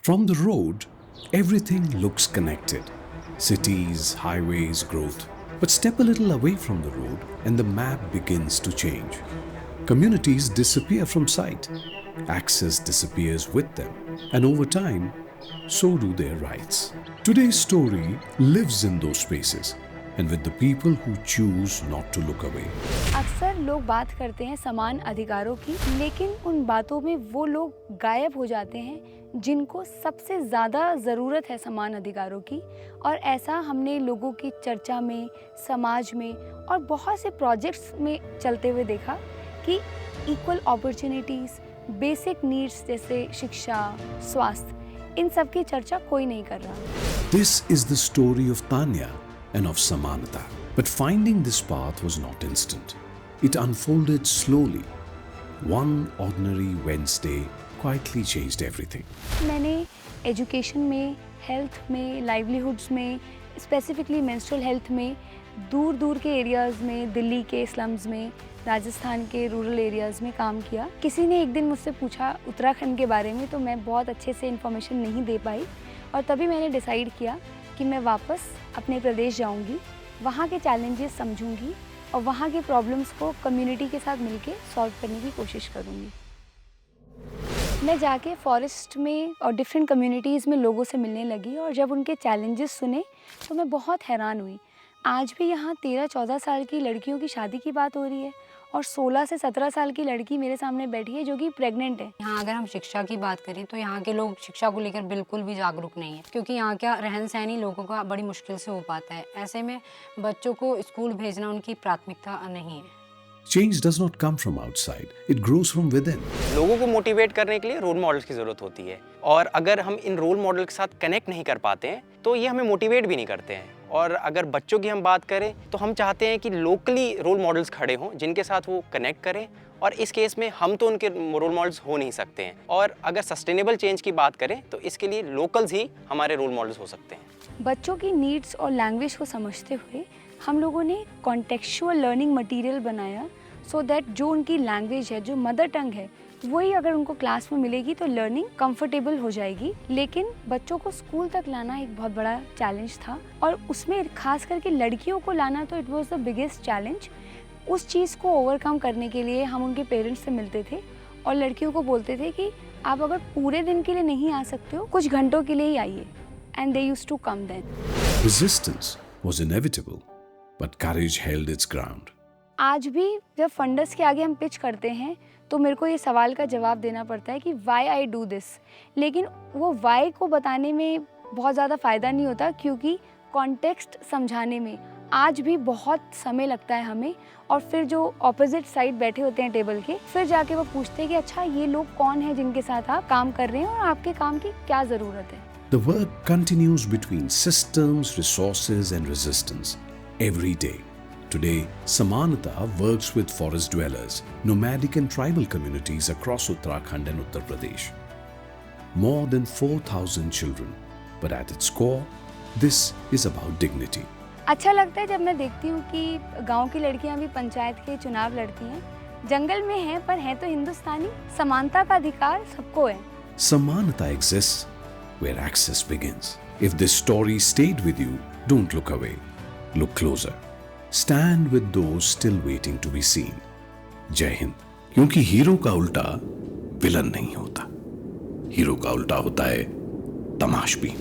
From the road, everything looks connected. Cities, highways, growth. But step a little away from the road and the map begins to change. Communities disappear from sight. Access disappears with them. And over time, so do their rights. Today's story lives in those spaces and with the people who choose not to look away. अक्सर लोग बात करते हैं समान अधिकारों की, लेकिन उन बातों में वो लोग गायब हो जाते हैं जिनको सबसे ज़्यादा ज़रूरत है समान अधिकारों की। और ऐसा हमने लोगों की चर्चा में, समाज में और बहुत से प्रोजेक्ट्स में चलते हुए देखा कि इक्वल अपॉर्चुनिटीज़, बेसिक नीड्स जैसे शिक्षा, स्वास्थ्य, इन सब की चर्चा कोई नहीं कर रहा। This is the story of Tanya and of Samanata. But finding this path was not instant. It unfolded slowly. One ordinary Wednesday quietly changed everything. मैंने एजुकेशन में, हेल्थ में, लाइवलीहुड्स में, स्पेसिफिकली मेंस्ट्रुअल हेल्थ में, दूर दूर के areas में, दिल्ली के स्लम्स में, राजस्थान के रूरल एरियाज़ में काम किया। किसी ने एक दिन मुझसे पूछा उत्तराखंड के बारे में, तो मैं बहुत अच्छे से इन्फॉर्मेशन नहीं दे पाई और तभी मैंने डिसाइड किया कि मैं वापस अपने प्रदेश जाऊंगी, वहाँ के चैलेंजेस समझूंगी और वहाँ के प्रॉब्लम्स को कम्युनिटी के साथ मिलके सॉल्व करने की कोशिश करूँगी। मैं जाके फॉरेस्ट में और डिफरेंट कम्युनिटीज़ में लोगों से मिलने लगी और जब उनके चैलेंजेस सुने तो मैं बहुत हैरान हुई। आज भी यहाँ 13-14 साल की लड़कियों की शादी की बात हो रही है और 16 से 17 साल की लड़की मेरे सामने बैठी है जो कि प्रेग्नेंट है। यहाँ अगर हम शिक्षा की बात करें तो यहाँ के लोग शिक्षा को लेकर बिल्कुल भी जागरूक नहीं है, क्योंकि यहाँ का रहन सहन ही लोगों का बड़ी मुश्किल से हो पाता है। ऐसे में बच्चों को स्कूल भेजना उनकी प्राथमिकता नहीं है। Change does not come from outside. It grows from within. लोगों को मोटिवेट करने के लिए रोल मॉडल्स की ज़रूरत होती है और अगर हम इन रोल मॉडल के साथ कनेक्ट नहीं कर पाते हैं तो ये हमें मोटिवेट भी नहीं करते हैं। और अगर बच्चों की हम बात करें तो हम चाहते हैं कि लोकली रोल मॉडल्स खड़े हों जिनके साथ वो कनेक्ट करें, और इस केस में हम तो उनके रोल मॉडल्स हो नहीं सकते हैं। और अगर सस्टेनेबल चेंज की बात करें तो इसके लिए लोकल्स ही हमारे रोल मॉडल्स हो सकते हैं। बच्चों की नीड्स और लैंग्वेज को समझते हुए हम लोगों ने कॉन्टेक्चुअल लर्निंग मटेरियल बनाया सो दैट जो उनकी लैंग्वेज है, जो मदर टंग है, वही अगर उनको क्लास में मिलेगी तो लर्निंग कंफर्टेबल हो जाएगी। लेकिन बच्चों को स्कूल तक लाना एक बहुत बड़ा चैलेंज था और उसमें खास करके लड़कियों को लाना तो it was the biggest challenge. उस चीज़ को ओवरकम करने के लिए हम उनके पेरेंट्स से मिलते थे और लड़कियों को बोलते थे कि आप अगर पूरे दिन के लिए नहीं आ सकते हो, कुछ घंटों के लिए ही आइए। And they used to come then. Resistance was inevitable, but courage held its ground. आज भी जब फंडर्स के आगे हम पिच करते हैं तो मेरे को ये सवाल का जवाब देना पड़ता है कि वाई आई डू दिस, लेकिन वो वाई को बताने में बहुत ज़्यादा फ़ायदा नहीं होता क्योंकि कॉन्टेक्स्ट समझाने में आज भी बहुत समय लगता है हमें। और फिर जो ऑपोजिट साइड बैठे होते हैं टेबल के, फिर जाके वो पूछते हैं कि अच्छा ये लोग कौन हैं जिनके साथ आप काम कर रहे हैं और आपके काम की क्या ज़रूरत है। The work continues between systems, resources and resistance every day. Today, Samanata works with forest dwellers, nomadic and tribal communities across Uttarakhand and Uttar Pradesh. More than 4,000 children, but at its core, this is about dignity. अच्छा लगता है जब मैं देखती हूँ कि गांव की लड़कियाँ भी पंचायत के चुनाव लड़ती हैं। जंगल में हैं पर हैं तो हिंदुस्तानी। समानता का अधिकार सबको है। Samanata exists where access begins. If this story stayed with you, don't look away. Look closer. Stand with those still waiting to be seen. जय हिंद। क्योंकि हीरो का उल्टा विलन नहीं होता, हीरो का उल्टा होता है तमाशबीन।